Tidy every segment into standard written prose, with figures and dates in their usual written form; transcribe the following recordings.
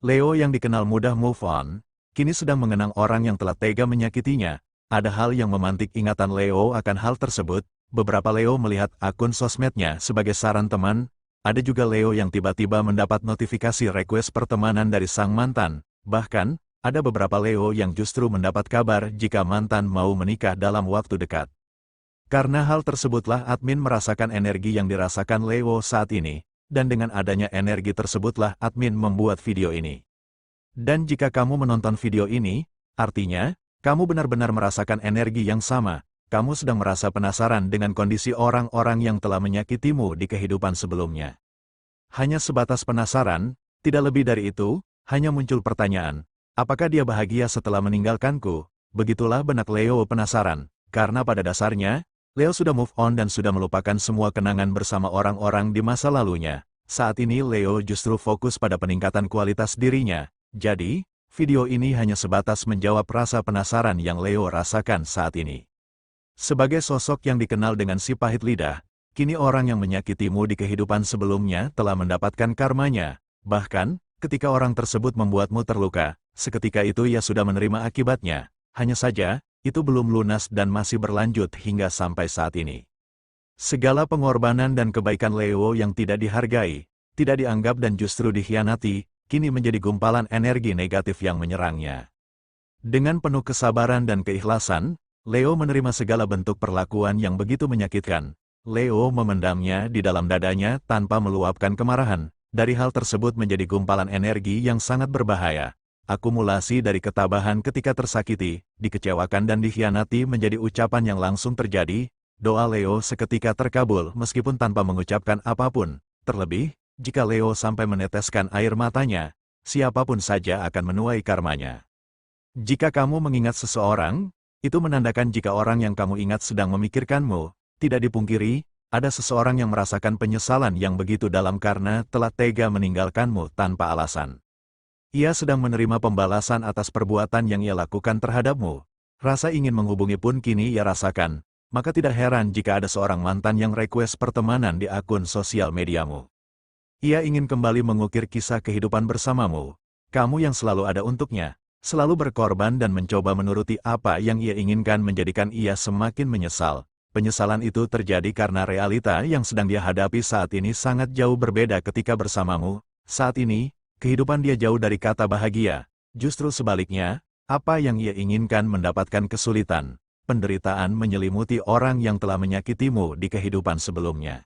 Leo yang dikenal mudah move on, kini sedang mengenang orang yang telah tega menyakitinya. Ada hal yang memantik ingatan Leo akan hal tersebut. Beberapa Leo melihat akun sosmednya sebagai saran teman. Ada juga Leo yang tiba-tiba mendapat notifikasi request pertemanan dari sang mantan. Bahkan, ada beberapa Leo yang justru mendapat kabar jika mantan mau menikah dalam waktu dekat. Karena hal tersebutlah admin merasakan energi yang dirasakan Leo saat ini. Dan dengan adanya energi tersebutlah admin membuat video ini. Dan jika kamu menonton video ini, artinya, kamu benar-benar merasakan energi yang sama. Kamu sedang merasa penasaran dengan kondisi orang-orang yang telah menyakitimu di kehidupan sebelumnya. Hanya sebatas penasaran, tidak lebih dari itu, hanya muncul pertanyaan. Apakah dia bahagia setelah meninggalkanku? Begitulah benak Leo penasaran. Karena pada dasarnya, Leo sudah move on dan sudah melupakan semua kenangan bersama orang-orang di masa lalunya. Saat ini Leo justru fokus pada peningkatan kualitas dirinya. Jadi, video ini hanya sebatas menjawab rasa penasaran yang Leo rasakan saat ini. Sebagai sosok yang dikenal dengan si pahit lidah, kini orang yang menyakitimu di kehidupan sebelumnya telah mendapatkan karmanya. Bahkan, ketika orang tersebut membuatmu terluka, seketika itu ia sudah menerima akibatnya. Hanya saja, itu belum lunas dan masih berlanjut hingga sampai saat ini. Segala pengorbanan dan kebaikan Leo yang tidak dihargai, tidak dianggap dan justru dikhianati, kini menjadi gumpalan energi negatif yang menyerangnya. Dengan penuh kesabaran dan keikhlasan, Leo menerima segala bentuk perlakuan yang begitu menyakitkan. Leo memendamnya di dalam dadanya tanpa meluapkan kemarahan. Dari hal tersebut menjadi gumpalan energi yang sangat berbahaya. Akumulasi dari ketabahan ketika tersakiti, dikecewakan dan dikhianati menjadi ucapan yang langsung terjadi. Doa Leo seketika terkabul meskipun tanpa mengucapkan apapun. Terlebih, jika Leo sampai meneteskan air matanya, siapapun saja akan menuai karmanya. Jika kamu mengingat seseorang, itu menandakan jika orang yang kamu ingat sedang memikirkanmu. Tidak dipungkiri, ada seseorang yang merasakan penyesalan yang begitu dalam karena telah tega meninggalkanmu tanpa alasan. Ia sedang menerima pembalasan atas perbuatan yang ia lakukan terhadapmu. Rasa ingin menghubungi pun kini ia rasakan. Maka tidak heran jika ada seorang mantan yang request pertemanan di akun sosial mediamu. Ia ingin kembali mengukir kisah kehidupan bersamamu. Kamu yang selalu ada untuknya, selalu berkorban dan mencoba menuruti apa yang ia inginkan menjadikan ia semakin menyesal. Penyesalan itu terjadi karena realita yang sedang dia hadapi saat ini sangat jauh berbeda ketika bersamamu. Saat ini, kehidupan dia jauh dari kata bahagia. Justru sebaliknya, apa yang ia inginkan mendapatkan kesulitan. Penderitaan menyelimuti orang yang telah menyakitimu di kehidupan sebelumnya.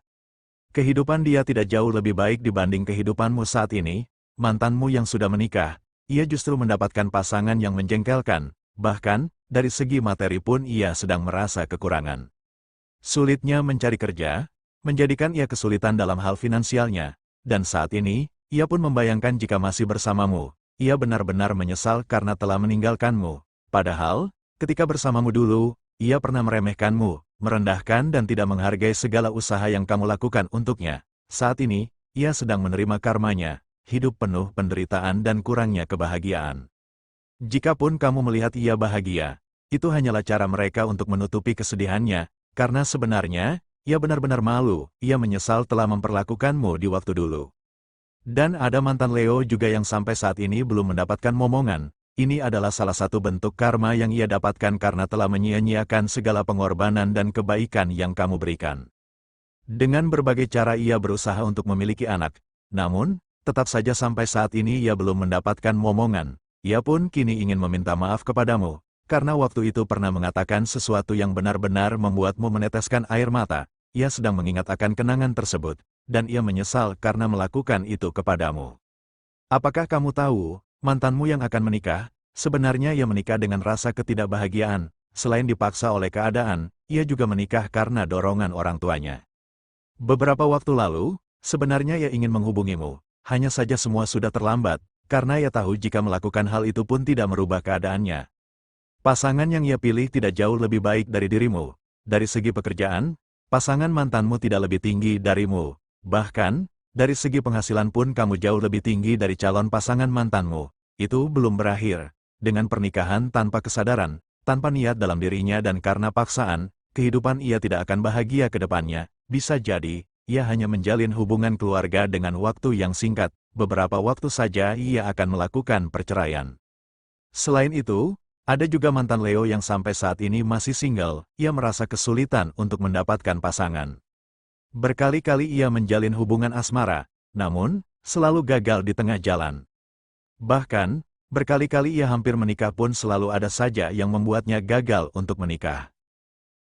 Kehidupan dia tidak jauh lebih baik dibanding kehidupanmu saat ini. Mantanmu yang sudah menikah, ia justru mendapatkan pasangan yang menjengkelkan. Bahkan, dari segi materi pun ia sedang merasa kekurangan. Sulitnya mencari kerja, menjadikan ia kesulitan dalam hal finansialnya. Dan saat ini, ia pun membayangkan jika masih bersamamu, ia benar-benar menyesal karena telah meninggalkanmu. Padahal, ketika bersamamu dulu, ia pernah meremehkanmu, merendahkan dan tidak menghargai segala usaha yang kamu lakukan untuknya. Saat ini, ia sedang menerima karmanya, hidup penuh penderitaan dan kurangnya kebahagiaan. Jikapun kamu melihat ia bahagia, itu hanyalah cara mereka untuk menutupi kesedihannya, karena sebenarnya, ia benar-benar malu, ia menyesal telah memperlakukanmu di waktu dulu. Dan ada mantan Leo juga yang sampai saat ini belum mendapatkan momongan. Ini adalah salah satu bentuk karma yang ia dapatkan karena telah menyia-nyiakan segala pengorbanan dan kebaikan yang kamu berikan. Dengan berbagai cara ia berusaha untuk memiliki anak. Namun, tetap saja sampai saat ini ia belum mendapatkan momongan. Ia pun kini ingin meminta maaf kepadamu, karena waktu itu pernah mengatakan sesuatu yang benar-benar membuatmu meneteskan air mata. Ia sedang mengingat akan kenangan tersebut, dan ia menyesal karena melakukan itu kepadamu. Apakah kamu tahu, mantanmu yang akan menikah, sebenarnya ia menikah dengan rasa ketidakbahagiaan. Selain dipaksa oleh keadaan, ia juga menikah karena dorongan orang tuanya. Beberapa waktu lalu, sebenarnya ia ingin menghubungimu, hanya saja semua sudah terlambat, karena ia tahu jika melakukan hal itu pun tidak merubah keadaannya. Pasangan yang ia pilih tidak jauh lebih baik dari dirimu. Dari segi pekerjaan, pasangan mantanmu tidak lebih tinggi darimu. Bahkan, dari segi penghasilan pun kamu jauh lebih tinggi dari calon pasangan mantanmu. Itu belum berakhir. Dengan pernikahan tanpa kesadaran, tanpa niat dalam dirinya dan karena paksaan, kehidupan ia tidak akan bahagia ke depannya. Bisa jadi, ia hanya menjalin hubungan keluarga dengan waktu yang singkat, beberapa waktu saja ia akan melakukan perceraian. Selain itu, ada juga mantan Leo yang sampai saat ini masih single, ia merasa kesulitan untuk mendapatkan pasangan. Berkali-kali ia menjalin hubungan asmara, namun, selalu gagal di tengah jalan. Bahkan, berkali-kali ia hampir menikah pun selalu ada saja yang membuatnya gagal untuk menikah.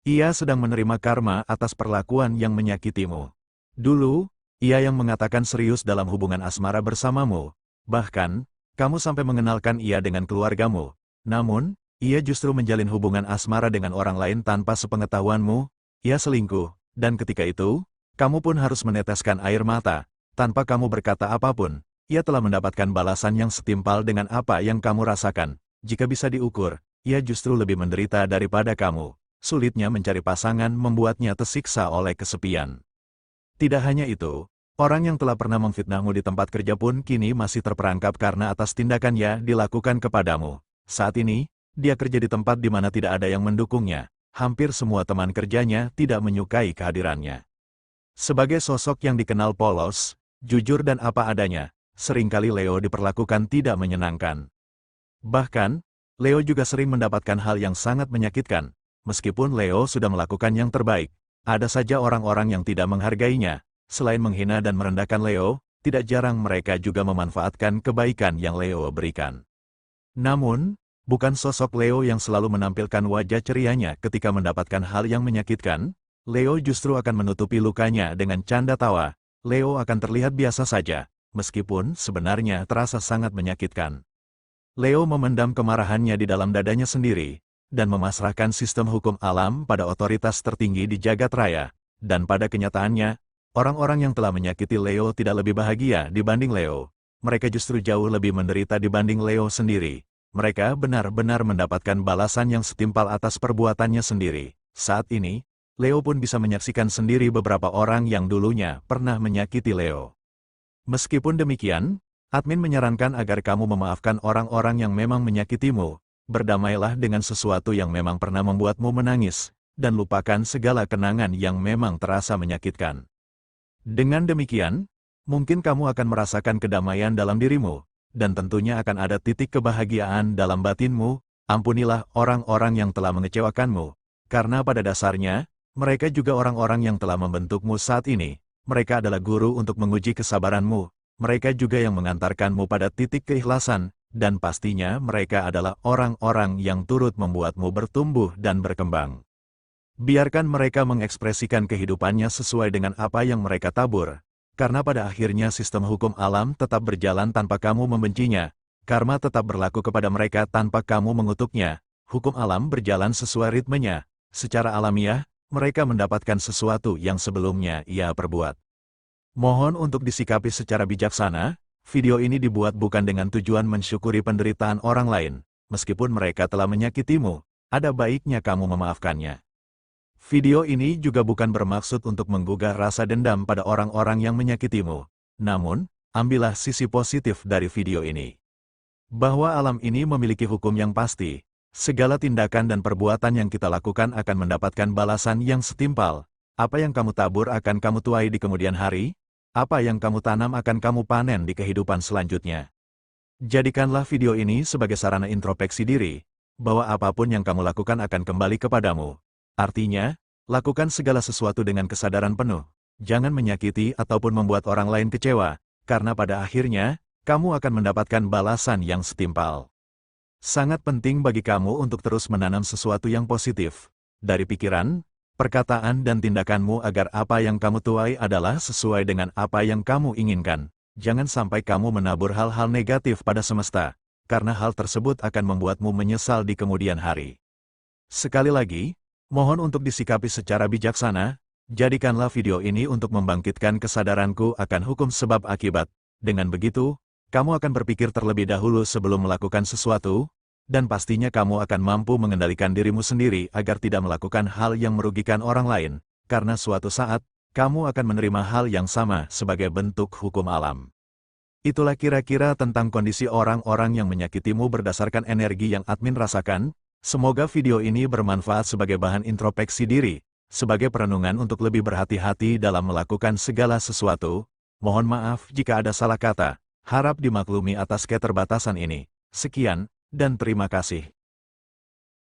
Ia sedang menerima karma atas perlakuan yang menyakitimu. Dulu, ia yang mengatakan serius dalam hubungan asmara bersamamu. Bahkan, kamu sampai mengenalkan ia dengan keluargamu. Namun, ia justru menjalin hubungan asmara dengan orang lain tanpa sepengetahuanmu. Ia selingkuh, dan ketika itu, kamu pun harus meneteskan air mata. Tanpa kamu berkata apapun, ia telah mendapatkan balasan yang setimpal dengan apa yang kamu rasakan. Jika bisa diukur, ia justru lebih menderita daripada kamu. Sulitnya mencari pasangan membuatnya tersiksa oleh kesepian. Tidak hanya itu, orang yang telah pernah memfitnahmu di tempat kerja pun kini masih terperangkap karena atas tindakannya dilakukan kepadamu. Saat ini, dia kerja di tempat di mana tidak ada yang mendukungnya. Hampir semua teman kerjanya tidak menyukai kehadirannya. Sebagai sosok yang dikenal polos, jujur dan apa adanya, seringkali Leo diperlakukan tidak menyenangkan. Bahkan, Leo juga sering mendapatkan hal yang sangat menyakitkan. Meskipun Leo sudah melakukan yang terbaik, ada saja orang-orang yang tidak menghargainya. Selain menghina dan merendahkan Leo, tidak jarang mereka juga memanfaatkan kebaikan yang Leo berikan. Namun, bukan sosok Leo yang selalu menampilkan wajah cerianya ketika mendapatkan hal yang menyakitkan. Leo justru akan menutupi lukanya dengan canda tawa. Leo akan terlihat biasa saja, meskipun sebenarnya terasa sangat menyakitkan. Leo memendam kemarahannya di dalam dadanya sendiri, dan memasrahkan sistem hukum alam pada otoritas tertinggi di jagat raya. Dan pada kenyataannya, orang-orang yang telah menyakiti Leo tidak lebih bahagia dibanding Leo. Mereka justru jauh lebih menderita dibanding Leo sendiri. Mereka benar-benar mendapatkan balasan yang setimpal atas perbuatannya sendiri. Saat ini, Leo pun bisa menyaksikan sendiri beberapa orang yang dulunya pernah menyakiti Leo. Meskipun demikian, admin menyarankan agar kamu memaafkan orang-orang yang memang menyakitimu. Berdamailah dengan sesuatu yang memang pernah membuatmu menangis, dan lupakan segala kenangan yang memang terasa menyakitkan. Dengan demikian, mungkin kamu akan merasakan kedamaian dalam dirimu, dan tentunya akan ada titik kebahagiaan dalam batinmu. Ampunilah orang-orang yang telah mengecewakanmu, karena pada dasarnya, mereka juga orang-orang yang telah membentukmu saat ini. Mereka adalah guru untuk menguji kesabaranmu, mereka juga yang mengantarkanmu pada titik keikhlasan, dan pastinya mereka adalah orang-orang yang turut membuatmu bertumbuh dan berkembang. Biarkan mereka mengekspresikan kehidupannya sesuai dengan apa yang mereka tabur, karena pada akhirnya sistem hukum alam tetap berjalan tanpa kamu membencinya, karma tetap berlaku kepada mereka tanpa kamu mengutuknya, hukum alam berjalan sesuai ritmenya, secara alamiah, mereka mendapatkan sesuatu yang sebelumnya ia perbuat. Mohon untuk disikapi secara bijaksana. Video ini dibuat bukan dengan tujuan mensyukuri penderitaan orang lain. Meskipun mereka telah menyakitimu, ada baiknya kamu memaafkannya. Video ini juga bukan bermaksud untuk menggugah rasa dendam pada orang-orang yang menyakitimu. Namun, ambillah sisi positif dari video ini. Bahwa alam ini memiliki hukum yang pasti. Segala tindakan dan perbuatan yang kita lakukan akan mendapatkan balasan yang setimpal. Apa yang kamu tabur akan kamu tuai di kemudian hari. Apa yang kamu tanam akan kamu panen di kehidupan selanjutnya. Jadikanlah video ini sebagai sarana introspeksi diri, bahwa apapun yang kamu lakukan akan kembali kepadamu. Artinya, lakukan segala sesuatu dengan kesadaran penuh. Jangan menyakiti ataupun membuat orang lain kecewa, karena pada akhirnya, kamu akan mendapatkan balasan yang setimpal. Sangat penting bagi kamu untuk terus menanam sesuatu yang positif, dari pikiran, perkataan dan tindakanmu agar apa yang kamu tuai adalah sesuai dengan apa yang kamu inginkan. Jangan sampai kamu menabur hal-hal negatif pada semesta, karena hal tersebut akan membuatmu menyesal di kemudian hari. Sekali lagi, mohon untuk disikapi secara bijaksana, jadikanlah video ini untuk membangkitkan kesadaranku akan hukum sebab akibat. Dengan begitu, kamu akan berpikir terlebih dahulu sebelum melakukan sesuatu, dan pastinya kamu akan mampu mengendalikan dirimu sendiri agar tidak melakukan hal yang merugikan orang lain, karena suatu saat, kamu akan menerima hal yang sama sebagai bentuk hukum alam. Itulah kira-kira tentang kondisi orang-orang yang menyakitimu berdasarkan energi yang admin rasakan. Semoga video ini bermanfaat sebagai bahan introspeksi diri, Sebagai perenungan untuk lebih berhati-hati dalam melakukan segala sesuatu, mohon maaf jika ada salah kata, harap dimaklumi atas keterbatasan ini. Sekian, dan terima kasih.